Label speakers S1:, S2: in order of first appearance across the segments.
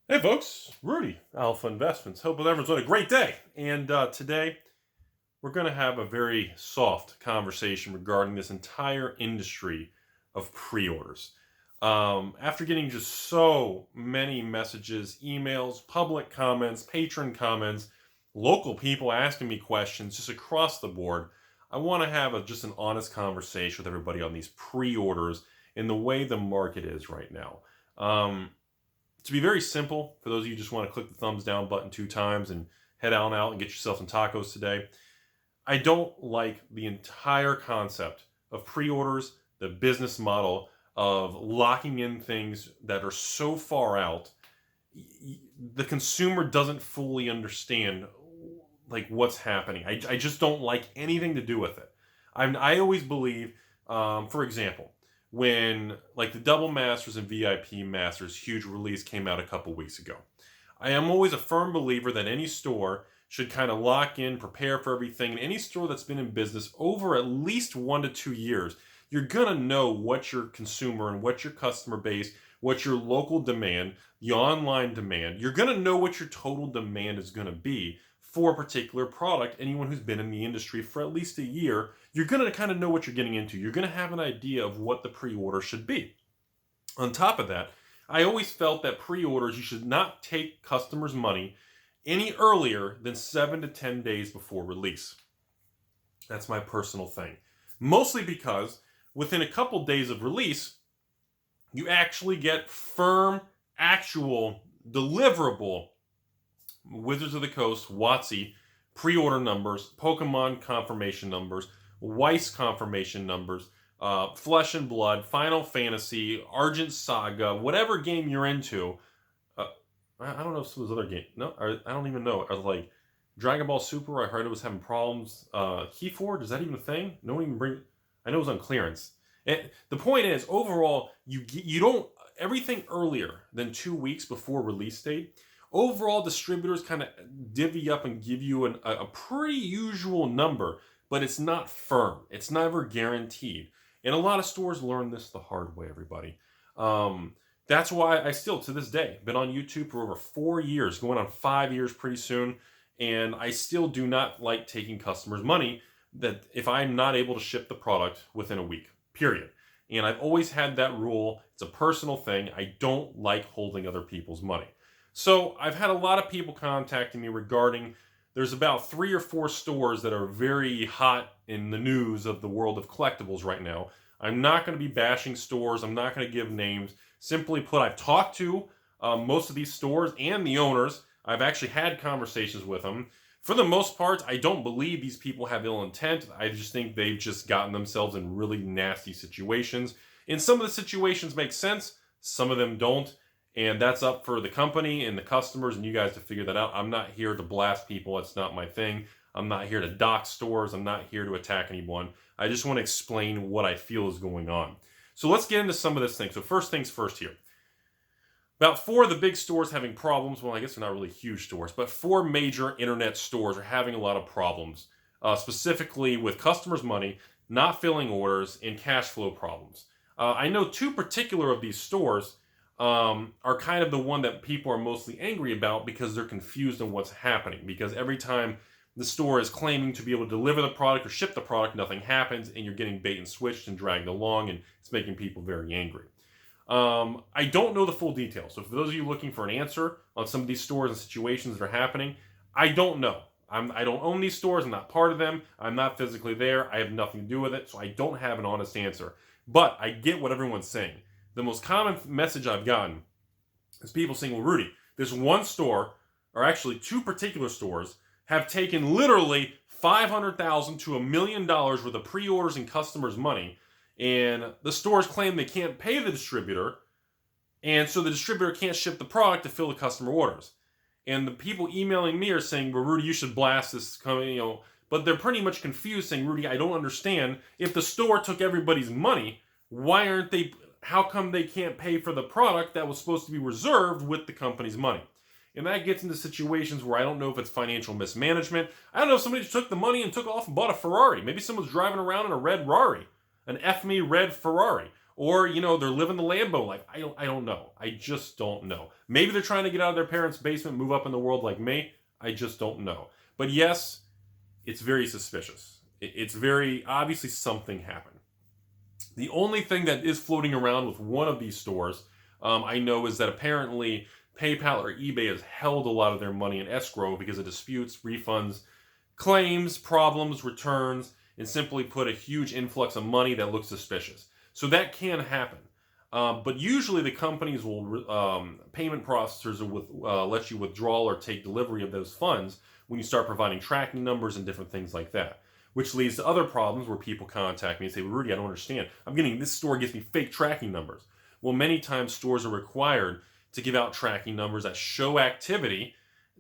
S1: Hey folks, Rudy, Alpha Investments. Hope everyone's on a great day. And today we're going to have a very soft conversation regarding this entire industry of pre-orders. After getting just so many messages, emails, public comments, patron comments, local people asking me questions just across the board, I want to have just an honest conversation with everybody on these pre-orders and the way the market is right now. To be very simple, for those of you who just want to click the thumbs down button 2 times and head on out and get yourself some tacos today, I don't like the entire concept of pre-orders, the business model of locking in things that are so far out. The consumer doesn't fully understand like what's happening. I just don't like anything to do with it. I always believe, for example, when like the Double Masters and VIP Masters huge release came out a couple weeks ago. I am always a firm believer that any store should kind of lock in, prepare for everything. And any store that's been in business over at least 1 to 2 years, you're going to know what your consumer and what your customer base, what your local demand, the online demand, you're going to know what your total demand is going to be for a particular product. Anyone who's been in the industry for at least a year, you're going to kind of know what you're getting into. You're going to have an idea of what the pre-order should be. On top of that, I always felt that pre-orders, you should not take customers' money any earlier than 7 to 10 days before release. That's my personal thing. Mostly because within a couple days of release, you actually get firm, actual, deliverable Wizards of the Coast, WotC, pre-order numbers, Pokemon confirmation numbers, Weiss confirmation numbers, Flesh and Blood, Final Fantasy, Argent Saga, whatever game you're into. I don't know if some of those other games. No, I don't even know. Like Dragon Ball Super, I heard it was having problems. Keyforge, is that even a thing? No one even bring. I know it was on clearance. And the point is, overall, you don't everything earlier than 2 weeks before release date. Overall, distributors kind of divvy up and give you a pretty usual number, but it's not firm. It's never guaranteed. And a lot of stores learn this the hard way, everybody. That's why I still, to this day, been on YouTube for over 4 years, going on 5 years pretty soon, and I still do not like taking customers' money that if I'm not able to ship the product within a week, period. And I've always had that rule. It's a personal thing. I don't like holding other people's money. So I've had a lot of people contacting me regarding, there's about 3 or 4 stores that are very hot in the news of the world of collectibles right now. I'm not going to be bashing stores. I'm not going to give names. Simply put, I've talked to most of these stores and the owners. I've actually had conversations with them. For the most part, I don't believe these people have ill intent. I just think they've just gotten themselves in really nasty situations. And some of the situations make sense. Some of them don't. And that's up for the company and the customers and you guys to figure that out. I'm not here to blast people. That's not my thing. I'm not here to dox stores. I'm not here to attack anyone. I just want to explain what I feel is going on. So let's get into some of this thing. So first things first here. About 4 of the big stores having problems. Well, I guess they're not really huge stores, but 4 major internet stores are having a lot of problems, specifically with customers' money, not filling orders, and cash flow problems. I know 2 particular of these stores are kind of the one that people are mostly angry about because they're confused on what's happening. Because every time the store is claiming to be able to deliver the product or ship the product, nothing happens, and you're getting bait and switched and dragged along, and it's making people very angry. I don't know the full details. So for those of you looking for an answer on some of these stores and situations that are happening, I don't know. I don't own these stores. I'm not part of them. I'm not physically there. I have nothing to do with it. So I don't have an honest answer. But I get what everyone's saying. The most common message I've gotten is people saying, well, Rudy, this one store, or actually 2 particular stores, have taken literally $500,000 to $1 million worth of pre-orders and customers' money, and the stores claim they can't pay the distributor, and so the distributor can't ship the product to fill the customer orders. And the people emailing me are saying, well, Rudy, you should blast this company, but they're pretty much confused, saying, Rudy, I don't understand. If the store took everybody's money, how come they can't pay for the product that was supposed to be reserved with the company's money? And that gets into situations where I don't know if it's financial mismanagement. I don't know if somebody just took the money and took off and bought a Ferrari. Maybe someone's driving around in a red Rari, an F-me red Ferrari. Or, you know, they're living the Lambo life. I don't know. I just don't know. Maybe they're trying to get out of their parents' basement, move up in the world like me. I just don't know. But yes, it's very suspicious. It's very, obviously something happened. The only thing that is floating around with one of these stores, I know, is that apparently PayPal or eBay has held a lot of their money in escrow because of disputes, refunds, claims, problems, returns, and simply put, a huge influx of money that looks suspicious. So that can happen. But usually the companies will, payment processors will let you withdraw or take delivery of those funds when you start providing tracking numbers and different things like that. Which leads to other problems where people contact me and say, Rudy, I don't understand. This store gives me fake tracking numbers. Well, many times stores are required to give out tracking numbers that show activity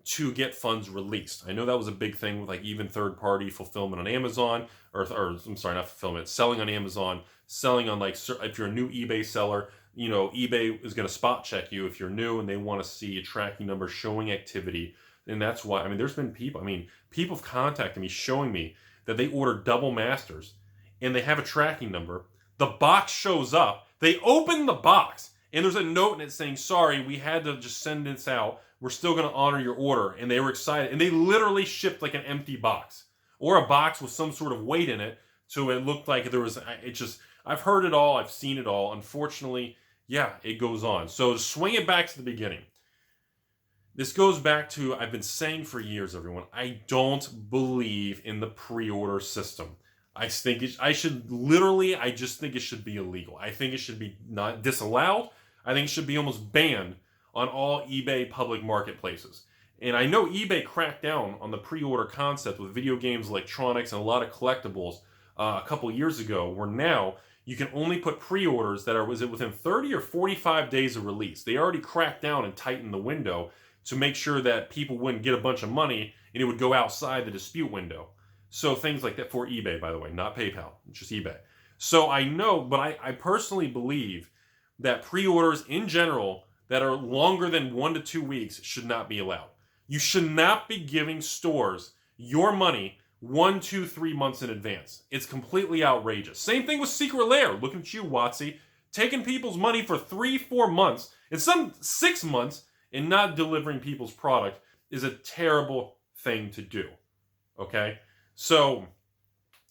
S1: to get funds released. I know that was a big thing with like even third-party fulfillment on Amazon, or I'm sorry, not fulfillment, selling on Amazon, selling on like, if you're a new eBay seller, you know, eBay is going to spot check you if you're new and they want to see a tracking number showing activity. And that's why, there's been people, people have contacted me showing me that they ordered double masters and they have a tracking number. The box shows up. They open the box and there's a note in it saying, sorry, we had to just send this out. We're still going to honor your order. And they were excited. And they literally shipped like an empty box or a box with some sort of weight in it. So it looked like there was, I've heard it all. I've seen it all. Unfortunately, yeah, it goes on. So to swing it back to the beginning. This goes back to, I've been saying for years, everyone, I don't believe in the pre-order system. I just think it should be illegal. I think it should be not disallowed. I think it should be almost banned on all eBay public marketplaces. And I know eBay cracked down on the pre-order concept with video games, electronics, and a lot of collectibles a couple years ago, where now you can only put pre-orders that are within 30 or 45 days of release. They already cracked down and tightened the window to make sure that people wouldn't get a bunch of money and it would go outside the dispute window. So things like that for eBay, by the way, not PayPal, just eBay. So I know, but I personally believe that pre-orders in general that are longer than 1 to 2 weeks should not be allowed. You should not be giving stores your money 1, 2, 3 months in advance. It's completely outrageous. Same thing with Secret Lair. Look at you, Watsy, taking people's money for 3, 4 months, and some 6 months, and not delivering people's product is a terrible thing to do. Okay? So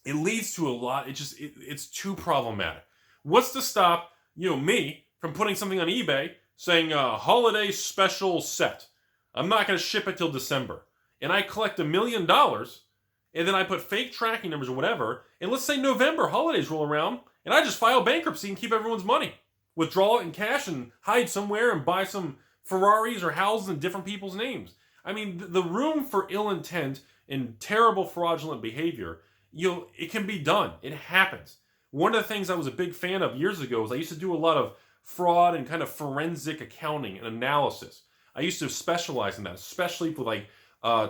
S1: it leads to a lot. It's too problematic. What's to stop, me from putting something on eBay saying holiday special set? I'm not going to ship it till December. And I collect $1 million, and then I put fake tracking numbers or whatever, and let's say November, holidays roll around, and I just file bankruptcy and keep everyone's money. Withdraw it in cash and hide somewhere and buy some Ferraris or houses in different people's names. The room for ill intent and terrible fraudulent behavior, it can be done. It happens. One of the things I was a big fan of years ago was I used to do a lot of fraud and kind of forensic accounting and analysis. I used to specialize in that, especially with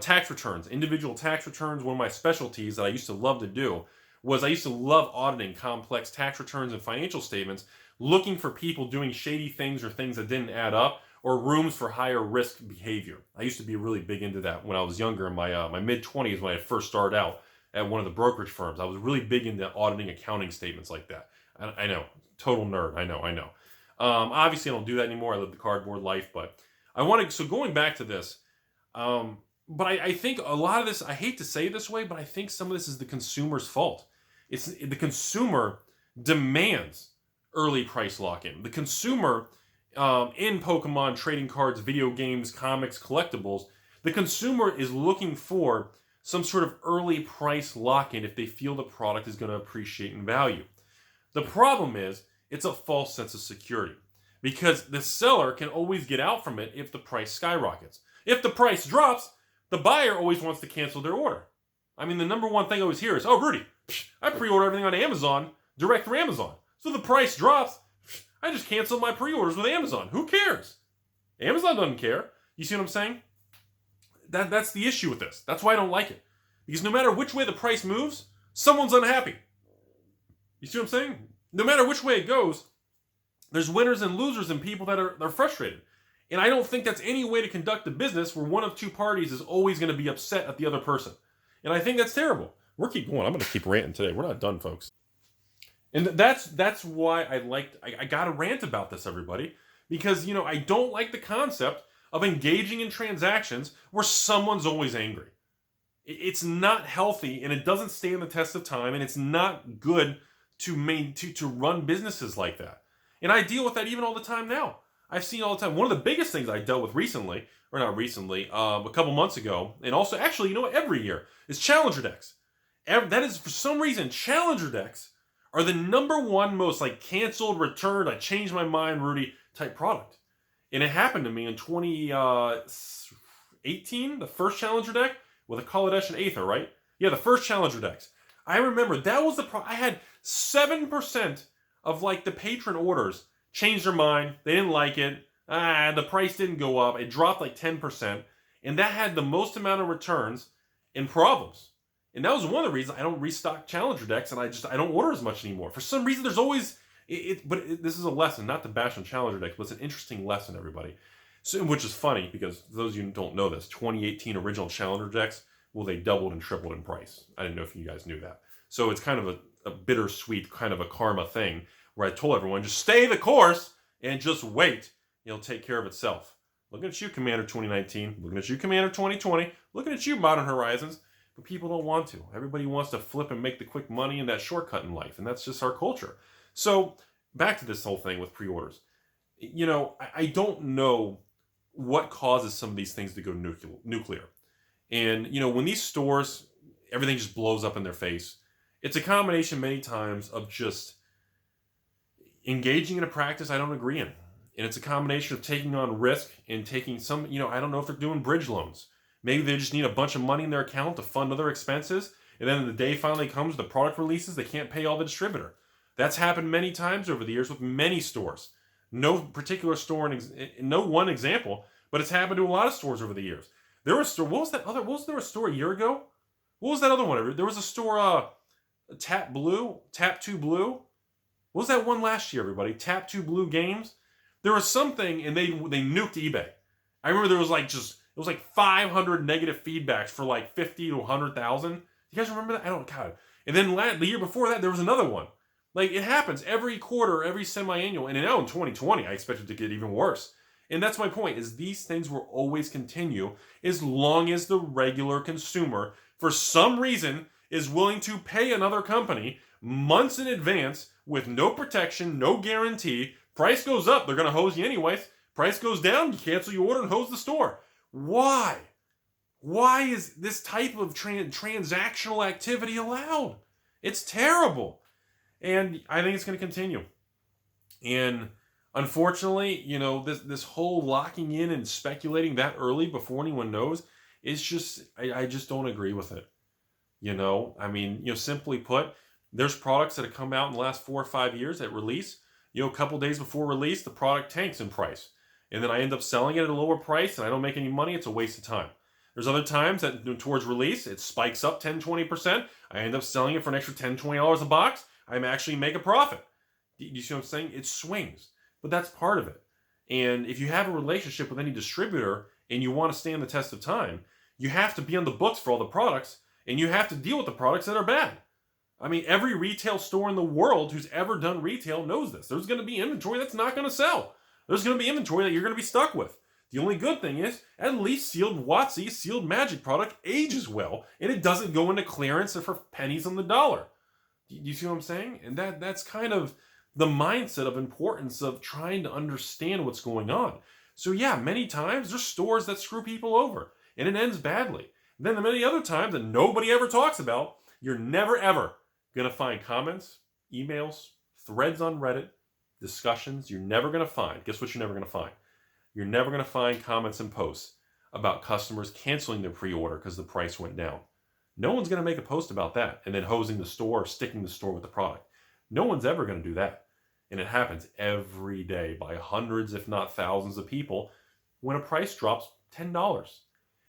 S1: tax returns, individual tax returns. One of my specialties that I used to love to do was I used to love auditing complex tax returns and financial statements, looking for people doing shady things or things that didn't add up, or rooms for higher risk behavior. I used to be really big into that when I was younger, in my mid-20s when I first started out at one of the brokerage firms. I was really big into auditing accounting statements like that. I know, total nerd, I know. Obviously I don't do that anymore. I live the cardboard life, but so going back to this, but I think a lot of this, I hate to say it this way, but I think some of this is the consumer's fault. It's the consumer demands early price lock-in. The consumer, in Pokemon, trading cards, video games, comics, collectibles, the consumer is looking for some sort of early price lock-in if they feel the product is going to appreciate in value. The problem is, it's a false sense of security, because the seller can always get out from it if the price skyrockets. If the price drops, the buyer always wants to cancel their order. The number one thing I always hear is, oh, Rudy, I pre-order everything on Amazon, direct through Amazon. So the price drops, I just canceled my pre-orders with Amazon. Who cares? Amazon doesn't care. You see what I'm saying? That's the issue with this. That's why I don't like it. Because no matter which way the price moves, someone's unhappy. You see what I'm saying? No matter which way it goes, there's winners and losers and people that are frustrated. And I don't think that's any way to conduct a business where one of two parties is always going to be upset at the other person. And I think that's terrible. We'll keep going. I'm going to keep ranting today. We're not done, folks. And that's why I got to rant about this, everybody, because I don't like the concept of engaging in transactions where someone's always angry. It's not healthy, and it doesn't stand the test of time, and it's not good to run businesses like that. And I deal with that even all the time now. I've seen all the time. One of the biggest things I dealt with recently, or not recently, a couple months ago, and also actually, every year, is challenger decks. That is, for some reason, challenger decks are the number one most canceled, returned, I changed my mind, Rudy type product. And it happened to me in 2018, the first challenger deck with a Kaladesh and Aether, right? Yeah, the first challenger decks. I remember that was I had 7% of the patron orders changed their mind. They didn't like it. The price didn't go up. It dropped 10%. And that had the most amount of returns and problems. And that was one of the reasons I don't restock challenger decks, and I don't order as much anymore. For some reason, there's always this is a lesson, not to bash on challenger decks, but it's an interesting lesson, everybody. So, which is funny because those of you who don't know this, 2018 original challenger decks, well, they doubled and tripled in price. I didn't know if you guys knew that. So it's kind of a bittersweet kind of a karma thing where I told everyone just stay the course and just wait. It'll take care of itself. Looking at you, Commander 2019. Looking at you, Commander 2020. Looking at you, Modern Horizons. But people don't want to. Everybody wants to flip and make the quick money and that shortcut in life. And that's just our culture. So back to this whole thing with pre-orders. I don't know what causes some of these things to go nuclear. And, when these stores, everything just blows up in their face, it's a combination many times of just engaging in a practice I don't agree in. And it's a combination of taking on risk and taking some, I don't know if they're doing bridge loans. Maybe they just need a bunch of money in their account to fund other expenses. And then the day finally comes, the product releases, they can't pay all the distributor. That's happened many times over the years with many stores. No particular store, no one example, but it's happened to a lot of stores over the years. There was a store, wasn't there a store a year ago? What was that other one? There was a store, Tap 2 Blue. What was that one last year, everybody? Tap 2 Blue Games. There was something, and they nuked eBay. I remember there was it was 500 negative feedbacks for 50 to 100,000. You guys remember that? I don't, God. And then the year before that, there was another one. It happens every quarter, every semi-annual. And now in 2020, I expect it to get even worse. And that's my point, is these things will always continue as long as the regular consumer, for some reason, is willing to pay another company months in advance with no protection, no guarantee. Price goes up, they're going to hose you anyways. Price goes down, you cancel your order and hose the store. Why? Why is this type of transactional activity allowed? It's terrible. And I think it's going to continue. And unfortunately, this whole locking in and speculating that early before anyone knows is just, I just don't agree with it. Simply put, there's products that have come out in the last 4 or 5 years at release. A couple days before release, the product tanks in price. And then I end up selling it at a lower price and I don't make any money. It's a waste of time. There's other times that towards release, it spikes up 10, 20%. I end up selling it for an extra $10, $20 a box. I actually make a profit. Do you see what I'm saying? It swings. But that's part of it. And if you have a relationship with any distributor and you want to stand the test of time, you have to be on the books for all the products and you have to deal with the products that are bad. Every retail store in the world who's ever done retail knows this. There's going to be inventory that's not going to sell. There's going to be inventory that you're going to be stuck with. The only good thing is, at least sealed WotC, sealed Magic product ages well, and it doesn't go into clearance or for pennies on the dollar. Do you see what I'm saying? And that's kind of the mindset of importance of trying to understand what's going on. So yeah, many times there's stores that screw people over, and it ends badly. Then the many other times that nobody ever talks about, you're never ever going to find comments, emails, threads on Reddit, discussions. You're never going to find. Guess what you're never going to find? You're never going to find comments and posts about customers canceling their pre-order because the price went down. No one's going to make a post about that and then hosing the store or sticking the store with the product. No one's ever going to do that. And it happens every day by hundreds, if not thousands of people when a price drops $10.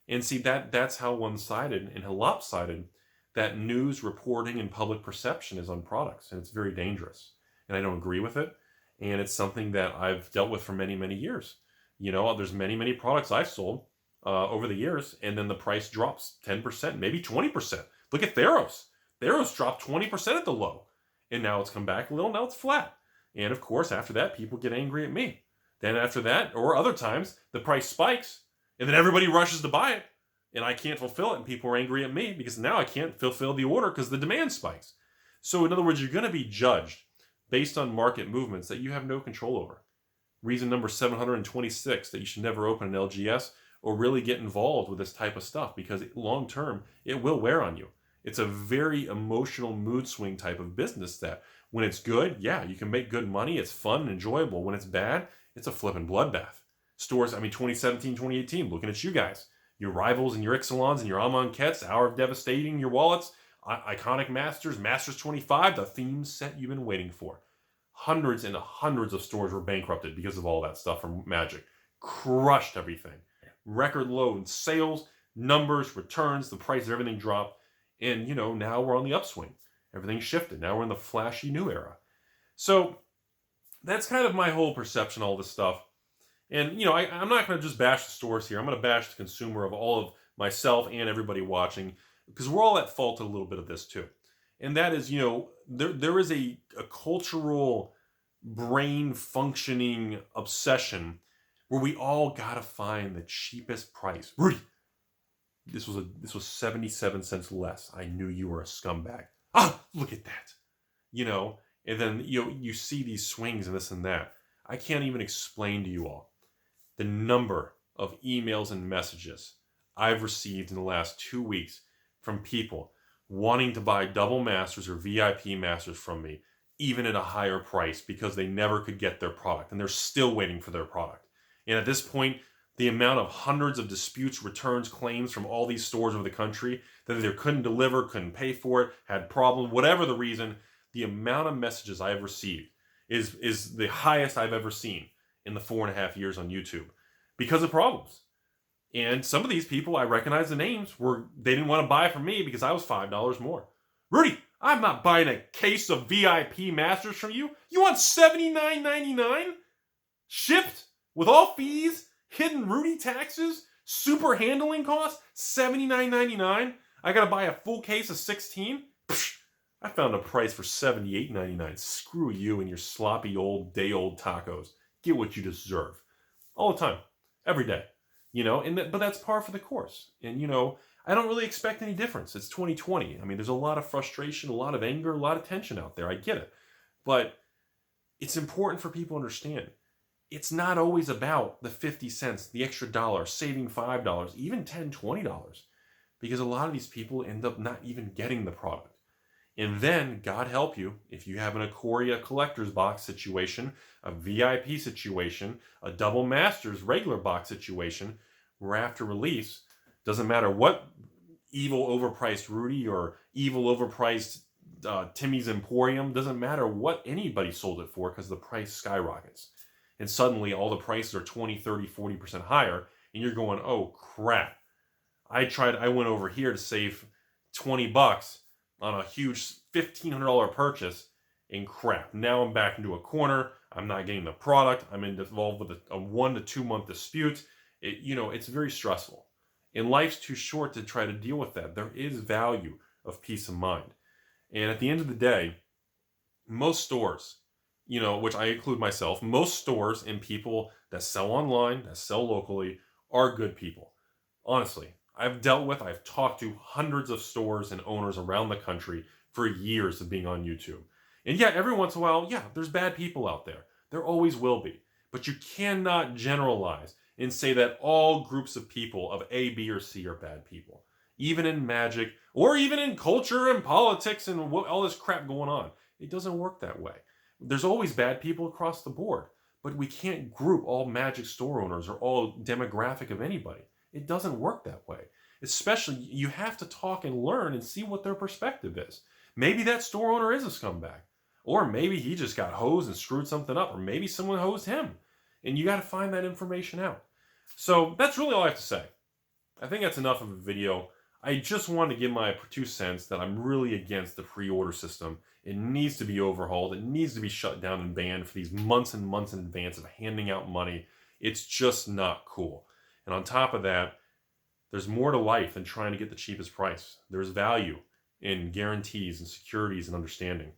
S1: And see, that's how one-sided and how lopsided that news reporting and public perception is on products. And it's very dangerous. And I don't agree with it. And it's something that I've dealt with for many, many years. There's many, many products I've sold over the years, and then the price drops 10%, maybe 20%. Look at Theros. Theros dropped 20% at the low. And now it's come back a little, now it's flat. And of course, after that, people get angry at me. Then after that, or other times, the price spikes, and then everybody rushes to buy it, and I can't fulfill it, and people are angry at me because now I can't fulfill the order because the demand spikes. So in other words, you're going to be judged based on market movements that you have no control over. Reason number 726 that you should never open an LGS or really get involved with this type of stuff, because long term, it will wear on you. It's a very emotional mood swing type of business that when it's good, yeah, you can make good money. It's fun and enjoyable. When it's bad, it's a flipping bloodbath. Stores, 2017, 2018, looking at you guys. Your rivals and your Ixalons and your Amonkets, Hour of Devastating, your wallets, Iconic Masters, Masters 25, the theme set you've been waiting for. Hundreds and hundreds of stores were bankrupted because of all that stuff from Magic. Crushed everything. Record low in sales, numbers, returns, the price of everything dropped. And, now we're on the upswing. Everything shifted. Now we're in the flashy new era. So that's kind of my whole perception, all this stuff. And, I'm not going to just bash the stores here. I'm going to bash the consumer of all of myself and everybody watching, because we're all at fault a little bit of this too. And that is, there is a cultural brain functioning obsession where we all got to find the cheapest price. Rudy, this was 77 cents less. I knew you were a scumbag. Look at that. And then, you see these swings and this and that. I can't even explain to you all the number of emails and messages I've received in the last 2 weeks from people wanting to buy double masters or VIP masters from me, even at a higher price, because they never could get their product and they're still waiting for their product. And at this point, the amount of hundreds of disputes, returns, claims from all these stores over the country that either couldn't deliver, couldn't pay for it, had problems, whatever the reason, the amount of messages I have received is the highest I've ever seen in the 4.5 years on YouTube because of problems. And some of these people, I recognize the names, they didn't want to buy from me because I was $5 more. Rudy, I'm not buying a case of VIP masters from you. You want $79.99? Shipped with all fees, hidden Rudy taxes, super handling costs, $79.99. I got to buy a full case of 16? Psh, I found a price for $78.99. Screw you and your sloppy old day-old tacos. Get what you deserve. All the time. Every day. But that's par for the course. And, I don't really expect any difference. It's 2020. There's a lot of frustration, a lot of anger, a lot of tension out there. I get it. But it's important for people to understand. It's not always about the 50 cents, the extra dollar, saving $5, even $10, $20. Because a lot of these people end up not even getting the product. And then, God help you, if you have an Ikoria collector's box situation, a VIP situation, a double masters regular box situation, where after release, doesn't matter what evil overpriced Rudy or evil overpriced Timmy's Emporium, doesn't matter what anybody sold it for because the price skyrockets. And suddenly all the prices are 20, 30, 40% higher, and you're going, oh crap. I went over here to save $20 on a huge $1,500 purchase, and crap. Now I'm back into a corner. I'm not getting the product. I'm involved with a 1 to 2 month dispute. It's very stressful. And life's too short to try to deal with that. There is value of peace of mind. And at the end of the day, most stores, which I include myself, most stores and people that sell online, that sell locally, are good people. Honestly, I've talked to hundreds of stores and owners around the country for years of being on YouTube. And yeah, every once in a while, there's bad people out there. There always will be. But you cannot generalize and say that all groups of people of A, B, or C are bad people. Even in magic, or even in culture and politics and all this crap going on. It doesn't work that way. There's always bad people across the board. But we can't group all magic store owners or all demographic of anybody. It doesn't work that way. Especially, you have to talk and learn and see what their perspective is. Maybe that store owner is a scumbag. Or maybe he just got hosed and screwed something up. Or maybe someone hosed him. And you got to find that information out. So that's really all I have to say. I think that's enough of a video. I just wanted to give my 2 cents that I'm really against the pre-order system. It needs to be overhauled. It needs to be shut down and banned for these months and months in advance of handing out money. It's just not cool. And on top of that, there's more to life than trying to get the cheapest price. There's value in guarantees and securities and understanding.